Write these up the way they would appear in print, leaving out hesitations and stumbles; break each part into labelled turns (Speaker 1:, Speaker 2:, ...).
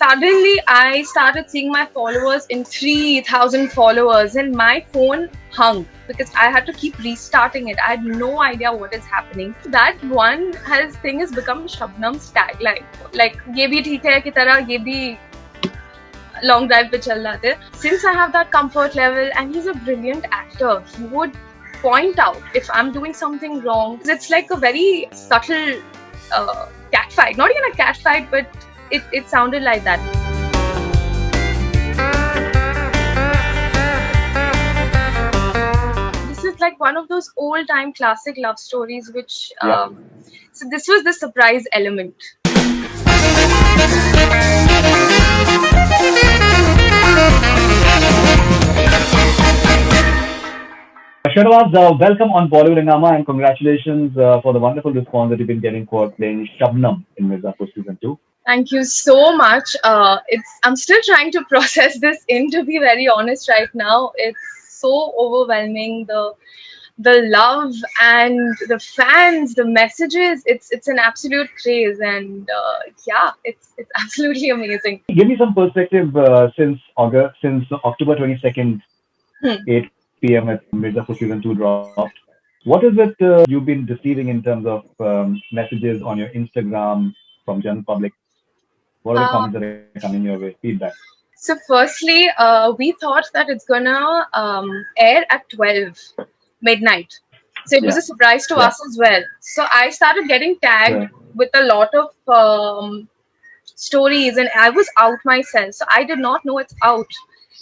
Speaker 1: Suddenly I started seeing my followers in 3,000 followers and my phone hung because I had to keep restarting it. I had no idea what is happening. That one thing has become Shabnam's tagline. Like, ye bhi theek hai ki tarah, ye bhi long drive pe chal rahe the. Since I have that comfort level and he's a brilliant actor, he would point out if I'm doing something wrong. It's like a very subtle cat fight. Not even a cat fight, but it sounded like that. This is like one of those old-time classic love stories, which so this was the surprise element.
Speaker 2: Shernavaz, welcome on Bollywood Hungama and congratulations for the wonderful response that you've been getting for playing Shabnam in Mirzapur season 2.
Speaker 1: Thank you so much. I'm still trying to process this in, to be very honest right now. It's so overwhelming. The love and the fans, the messages, it's an absolute craze, and it's absolutely amazing.
Speaker 2: Give me some perspective since October 22nd, 8 p.m. at Mirzapur season 2 dropped. What is it you've been receiving in terms of messages on your Instagram from general public? What are the comments that are coming your way? Feedback.
Speaker 1: So firstly, we thought that it's gonna air at 12 midnight. So it was a surprise to us as well. So I started getting tagged with a lot of stories, and I was out myself. So I did not know it's out.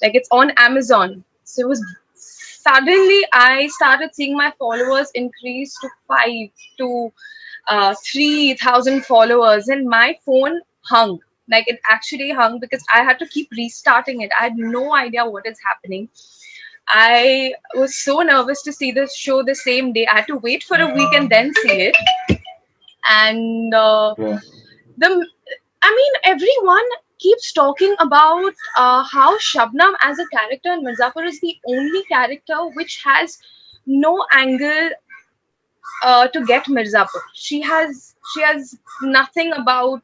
Speaker 1: Like, it's on Amazon. So it was suddenly I started seeing my followers increase to 3,000 followers, and my phone hung. Like, it actually hung because I had to keep restarting it. I had no idea what is happening. I was so nervous to see the show the same day. I had to wait for a week and then see it. And everyone keeps talking about how Shabnam as a character in Mirzapur is the only character which has no angle to get Mirzapur. She has nothing about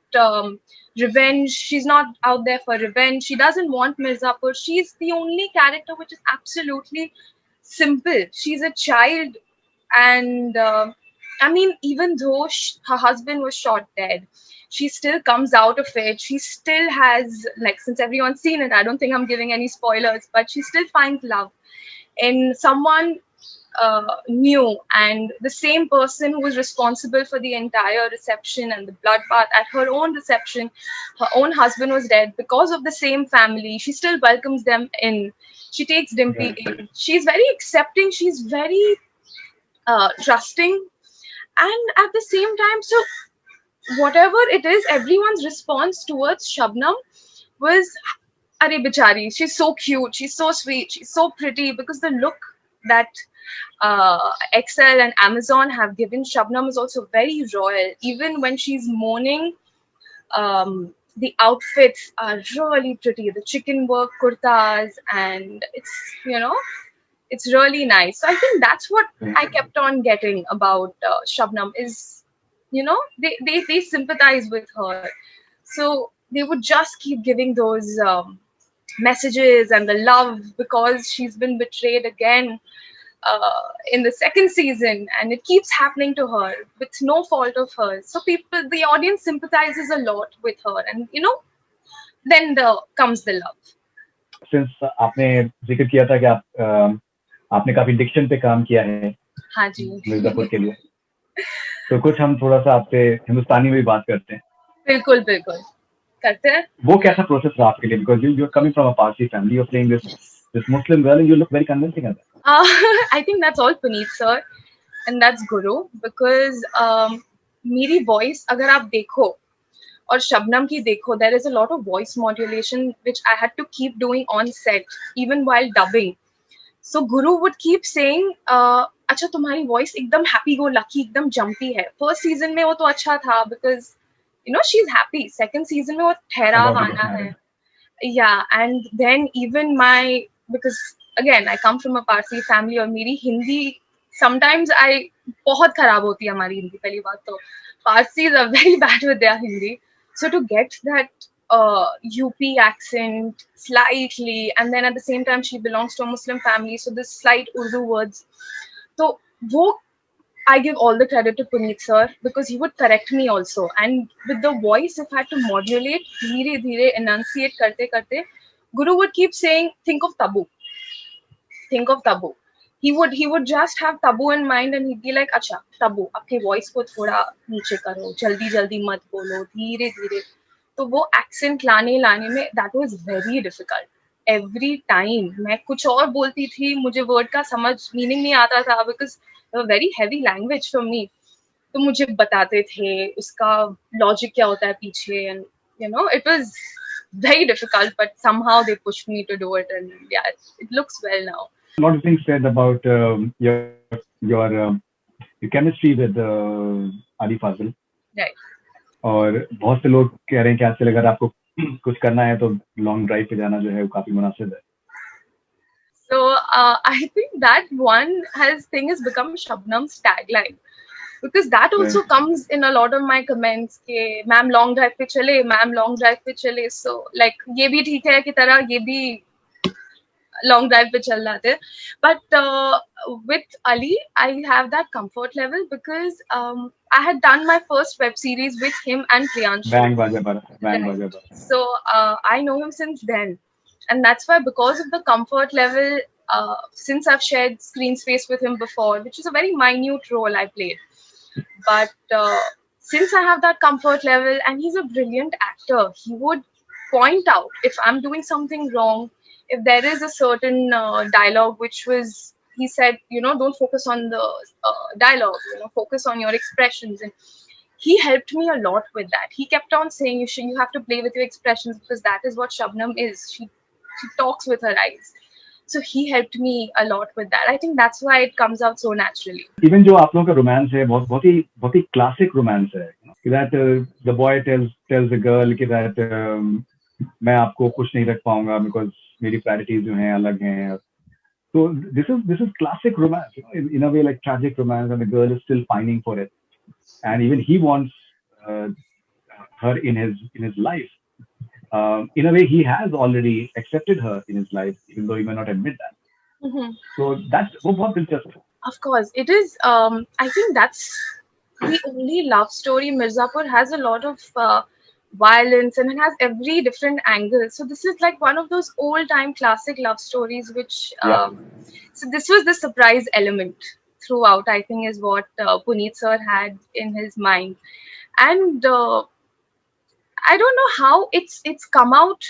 Speaker 1: revenge. She's not out there for revenge. She doesn't want Mirzapur. She's the only character which is absolutely simple. She's a child, and even though her husband was shot dead, she still comes out of it. She still has, like, since everyone's seen it, I don't think I'm giving any spoilers, but she still finds love in someone new, and the same person who was responsible for the entire reception and the bloodbath at her own reception. Her own husband was dead. Because of the same family, she still welcomes them in. She takes Dimpy in. She's very accepting. She's very trusting, and at the same time, so whatever it is, everyone's response towards Shabnam was, "Are bichari, she's so cute, she's so sweet, she's so pretty," because the look that XL and Amazon have given Shabnam is also very royal. Even when she's mourning, the outfits are really pretty. The chicken work kurtas, and it's really nice. So I think that's what I kept on getting about Shabnam is, they sympathize with her. So they would just keep giving those messages and the love, because she's been betrayed again in the second season, and it keeps happening to her with no fault of hers. So the audience sympathizes a lot with her, and then comes the love.
Speaker 2: Since आपने जिक्र किया था कि आपने काफी Dickson पे काम किया है
Speaker 1: हाँ जी
Speaker 2: मिर्जापुर के लिए, तो कुछ हम थोड़ा सा आपसे हिंदुस्तानी में भी बात करते हैं.
Speaker 1: बिल्कुल करते हैं.
Speaker 2: वो कैसा प्रोसेस रहा आपके लिए? Because you're coming from a Parsi family, you're playing this Muslim girl, and you look very convincing at that.
Speaker 1: I think that's all Puneet sir, and that's Guru, because मेरी voice अगर आप देखो और शबनम की देखो, there is a lot of voice modulation which I had to keep doing on set, even while dubbing. So Guru would keep saying, अच्छा तुम्हारी voice एकदम happy go lucky, एकदम jumpy है. First season में वो तो अच्छा था because she's happy. Second season में वो ठहरा गाना है. Yeah, and then even because again I come from a Parsi family, और मेरी हिंदी sometimes बहुत खराब होती है हमारी हिंदी. पहली बात तो Parsis are very bad with their Hindi. So to get that UP accent slightly, and then at the same time she belongs to a Muslim family, so this slight Urdu words. So wo I give all the credit to Puneet sir because he would correct me also. And with the voice, if I had to modulate, dheere dheere enunciate karte karte, Guru would keep saying, think of tabu, think of tabu. He would just have tabu in mind and he'd be like, अच्छा tabu, आपके voice को थोड़ा नीचे करो, जल्दी जल्दी मत बोलो, धीरे धीरे. तो वो accent लाने में that was very difficult. Every time मैं कुछ और बोलती थी, मुझे word का समझ meaning नहीं आता था because a very heavy language for me. तो मुझे बताते थे उसका logic क्या होता है पीछे, and it was very difficult, but somehow they pushed me to do it, and yeah, it looks well now.
Speaker 2: A lot of things said about your chemistry with Ali Fazil.
Speaker 1: Right.
Speaker 2: और बहुत से लोग कह रहे हैं कि आजकल अगर आपको कुछ करना है तो लॉन्ग ड्राइव पे जाना जो है वो काफी मुनासिब है.
Speaker 1: So I think that one thing has become Shabnam's tagline because that also comes in a lot of my comments कि मैम लॉन्ग ड्राइव पे चले, मैम लॉन्ग ड्राइव पे चले. So like ये भी ठीक है कि तरह ये भी long drive पे चल रहे थे. But with Ali, I have that comfort level because I had done my first web series with him and Priyanshu.
Speaker 2: Bang Baja Bara. Bang Baja Bara.
Speaker 1: So I know him since then. And that's why, because of the comfort level, since I've shared screen space with him before, which is a very minute role I played. But since I have that comfort level, and he's a brilliant actor, he would point out if I'm doing something wrong, if there is a certain dialogue which was, he said, don't focus on the dialogue, focus on your expressions. And he helped me a lot with that. He kept on saying, you have to play with your expressions because that is what Shabnam is. She talks with her eyes. So he helped me a lot with that. I think that's why it comes out so naturally.
Speaker 2: Even जो आप लोगों का romance है बहुत ही classic romance है. That the boy tells the girl कि that मैं आपको खुश नहीं रख पाऊंगा because मेरी priorities जो हैं अलग हैं. So this is classic romance, in a way like tragic romance, and the girl is still pining for it, and even he wants her in his life. In a way, he has already accepted her in his life, even though he may not admit that.
Speaker 1: Mm-hmm.
Speaker 2: So that's what interesting.
Speaker 1: Of course, it is. I think that's the only love story. Mirzapur has a lot of violence and it has every different angle. So this is like one of those old-time classic love stories, which. So this was the surprise element throughout. I think is what Puneet sir had in his mind, and I don't know how it's come out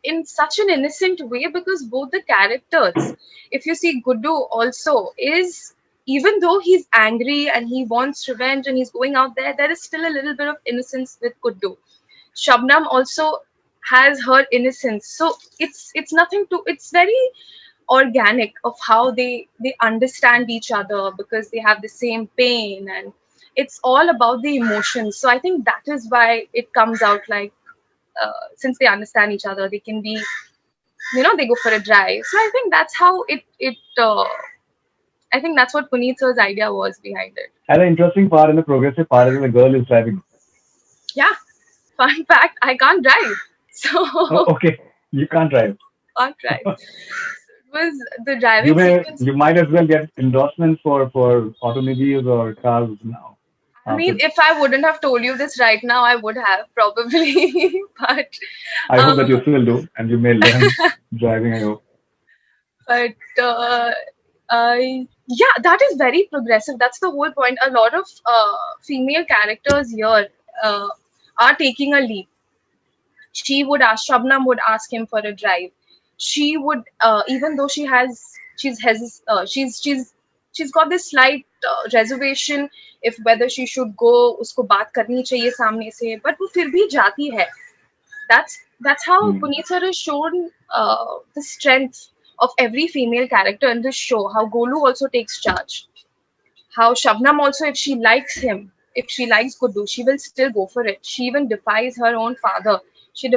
Speaker 1: in such an innocent way because both the characters, if you see Guddu also is, even though he's angry and he wants revenge and he's going out there, there is still a little bit of innocence with Guddu. Shabnam also has her innocence, so it's nothing to. It's very organic of how they understand each other because they have the same pain, and it's all about the emotions. So I think that is why it comes out like since they understand each other, they can be, they go for a drive. So I think that's how I think that's what Puneet sir's idea was behind it.
Speaker 2: And the interesting part and the progressive part is the girl is driving.
Speaker 1: Yeah. Fun fact, I can't drive. So
Speaker 2: okay, you can't drive.
Speaker 1: Can't drive. It was the driving sequence.
Speaker 2: You might as well get endorsements for automobiles or cars now.
Speaker 1: I mean, if I wouldn't have told you this right now, I would have probably. But
Speaker 2: I hope that you still do, and you may learn driving. I hope.
Speaker 1: But yeah, that is very progressive. That's the whole point. A lot of female characters here are taking a leap. Shabnam would ask him for a drive. She would, even though she's got this slight reservation if whether she should go, उसको बात करनी चाहिए सामने से, but वो फिर भी जाती है. That's how Puneet sir has shown the strength of every female character in this show. How Golu also takes charge. How Shabnam also, if she likes him, if she likes Guddu, she will still go for it. She even defies her own father. She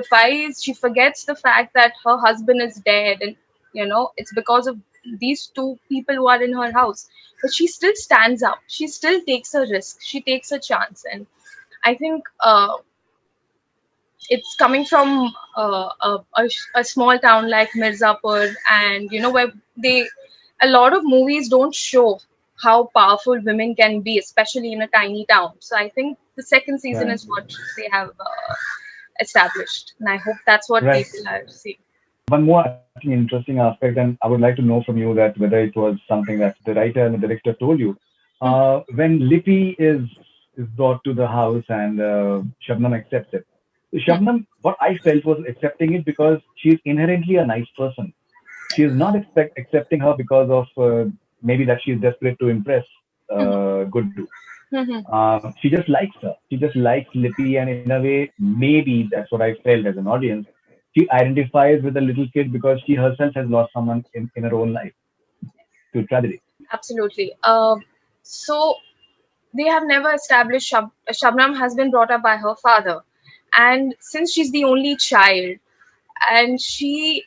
Speaker 1: forgets the fact that her husband is dead and, it's because of these two people who are in her house. But she still stands up. She still takes a risk. She takes a chance. And I think it's coming from a small town like Mirzapur, and where they a lot of movies don't show how powerful women can be, especially in a tiny town. So I think the second season
Speaker 2: Right.
Speaker 1: is what they have established, and I hope that's what
Speaker 2: Right.
Speaker 1: people are seeing.
Speaker 2: One more, I think, interesting aspect, and I would like to know from you that whether it was something that the writer and the director told you. When Lippy is brought to the house and Shabnam accepts it. Shabnam, what I felt was accepting it because she's inherently a nice person. She is not accepting her because of maybe that she's desperate to impress Guddu. She just likes her. She just likes Lippy, and in a way, maybe that's what I felt as an audience. She identifies with the little kid because she herself has lost someone in her own life to tragedy.
Speaker 1: Absolutely. So they have never established Shabnam has been brought up by her father, and since she's the only child, and she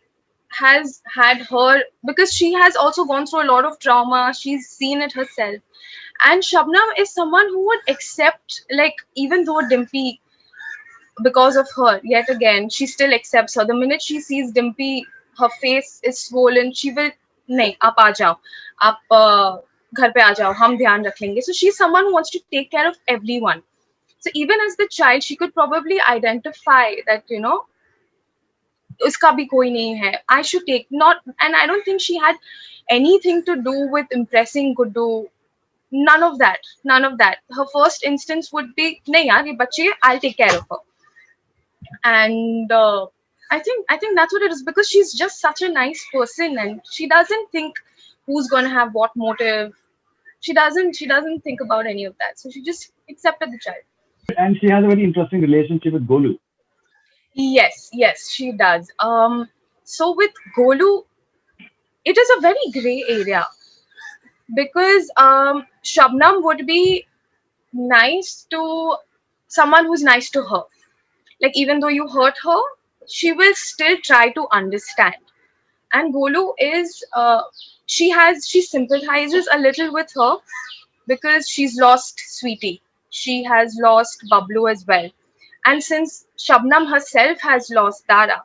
Speaker 1: has had her because she has also gone through a lot of trauma. She's seen it herself, and Shabnam is someone who would accept, like, even though Dimpy, because of her, yet again she still accepts her. The minute she sees Dimpy, her face is swollen. She will, नहीं आप आ जाओ, आप घर पे आ जाओ, हम ध्यान रख लेंगे. So she's someone who wants to take care of everyone. So even as the child, she could probably identify that, उसका भी कोई नहीं है. I should take not, and I don't think she had anything to do with impressing Guddu. None of that. None of that. Her first instance would be, नहीं यार ये बच्ची है, I'll take care of her. And I think that's what it is, because she's just such a nice person, and she doesn't think who's gonna have what motive. She doesn't think about any of that. So she just accepted the child.
Speaker 2: And she has a very interesting relationship with Golu.
Speaker 1: Yes, she does. So with Golu, it is a very gray area, because Shabnam would be nice to someone who's nice to her. Like, even though you hurt her, she will still try to understand. And Golu is, she sympathizes a little with her because she's lost Sweetie. She has lost Bablu as well. And since Shabnam herself has lost Dara,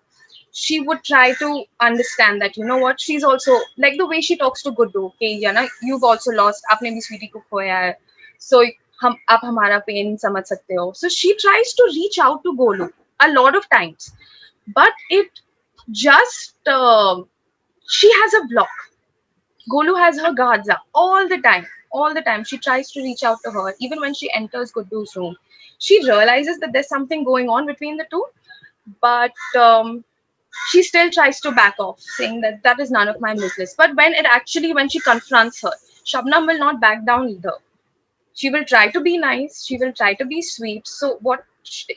Speaker 1: she would try to understand that, what, she's also, like the way she talks to Guddu, okay, you've also lost, आपने भी Sweetie को खोया है, so आप हमारा pain समझ सकते हो. So she tries to reach out to Golu a lot of times, but it just, she has a block. Golu has her guards up all the time. All the time. She tries to reach out to her. Even when she enters Guddu's room, she realizes that there's something going on between the two, but she still tries to back off, saying that that is none of my business. But when she confronts her, Shabnam will not back down either. She will try to be nice. She will try to be sweet. So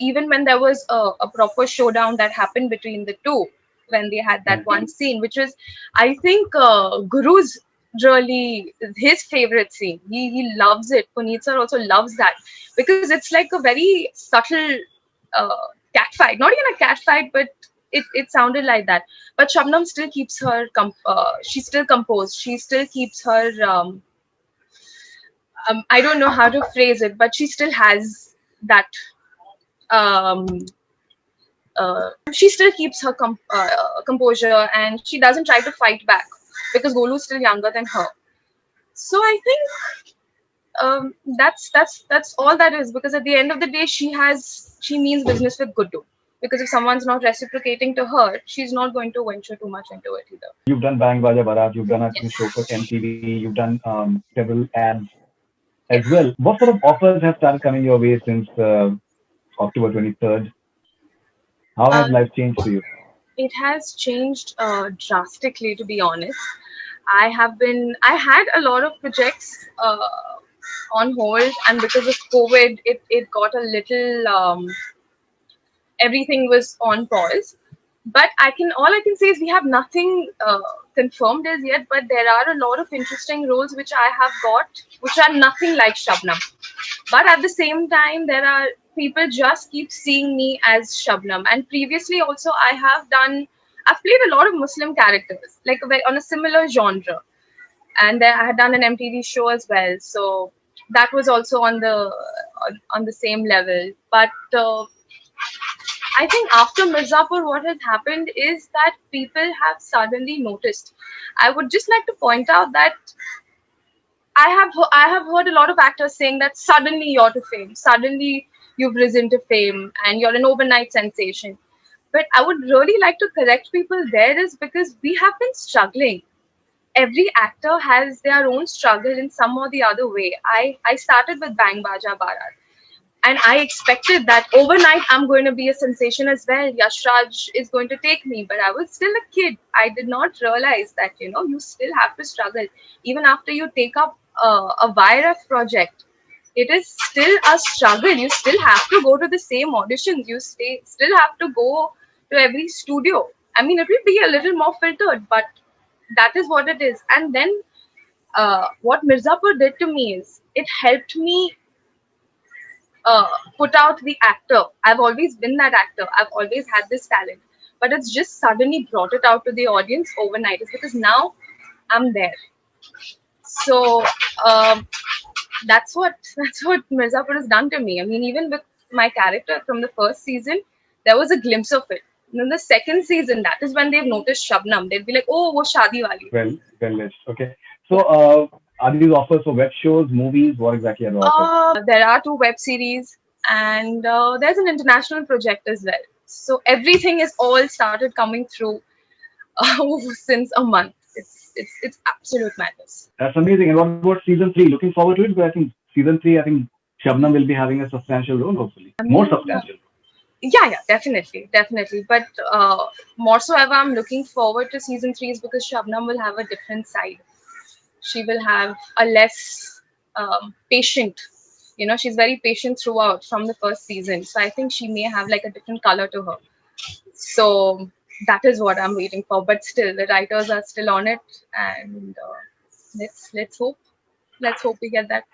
Speaker 1: even when there was a proper showdown that happened between the two, when they had that one scene, which was, I think, Guru's really his favorite scene. He loves it. Puneet sir also loves that, because it's like a very subtle cat fight. Not even a cat fight, but it sounded like that. But Shabnam still keeps her. She's still composed. She still keeps her. I don't know how to phrase it, but she still has that. Um, she still keeps her composure, and she doesn't try to fight back because Golu is still younger than her. So I think that's all that is, because at the end of the day, she means business with Guddu. Because if someone's not reciprocating to her, she's not going to venture too much into it either.
Speaker 2: You've done Bang Baja Barat, you've done a
Speaker 1: Yes.
Speaker 2: show for MTV, you've done several ads as
Speaker 1: Yes.
Speaker 2: well. What sort of offers have started coming your way since October 23rd? How
Speaker 1: Uh,
Speaker 2: has life changed for you?
Speaker 1: it has changed drastically, to be honest. I had a lot of projects on hold, and because of COVID, it got a little, everything was on pause. But all I can say is we have nothing confirmed as yet, but there are a lot of interesting roles which I have got, which are nothing like Shabnam. But at the same time, there are people just keep seeing me as Shabnam. And previously also, I've played a lot of Muslim characters, like on a similar genre. And then I had done an MTV show as well. So that was also on the same level. But I think after Mirzapur, what has happened is that people have suddenly noticed. I would just like to point out that I have heard a lot of actors saying that suddenly you're to fame, suddenly you've risen to fame, and you're an overnight sensation. But I would really like to correct people there is because we have been struggling. Every actor has their own struggle in some or the other way. I started with Bang Baja Barat, and I expected that overnight I'm going to be a sensation as well. Yash Raj is going to take me, but I was still a kid. I did not realize that you still have to struggle even after you take up a YRF project. It is still a struggle. You still have to go to the same auditions. Still have to go to every studio. I mean, it will be a little more filtered, but that is what it is. And then what Mirzapur did to me is it helped me uh, put out the actor. I've always been that actor. I've always had this talent, but it's just suddenly brought it out to the audience overnight. It's because now I'm there. So that's what Mirzapur has done to me. I mean, even with my character from the first season, there was a glimpse of it. And then the second season, that is when they've noticed Shabnam. They'll be like, "Oh, wo shadi wali."
Speaker 2: Well, let's okay. So,
Speaker 1: Yeah.
Speaker 2: are these offers for web shows, movies? What exactly are the offers?
Speaker 1: There are two web series, and there's an international project as well. So everything is all started coming through since a month. It's absolute madness.
Speaker 2: That's amazing. And what about season three? Looking forward to it, because I think season three, I think Shabnam will be having a substantial role, hopefully.
Speaker 1: I
Speaker 2: More
Speaker 1: mean,
Speaker 2: substantial.
Speaker 1: yeah, definitely. But more so ever, I'm looking forward to season three is because Shabnam will have a different side. She will have a less patient. She's very patient throughout from the first season. So I think she may have like a different color to her. So that is what I'm waiting for. But still, the writers are still on it, and let's hope we get that.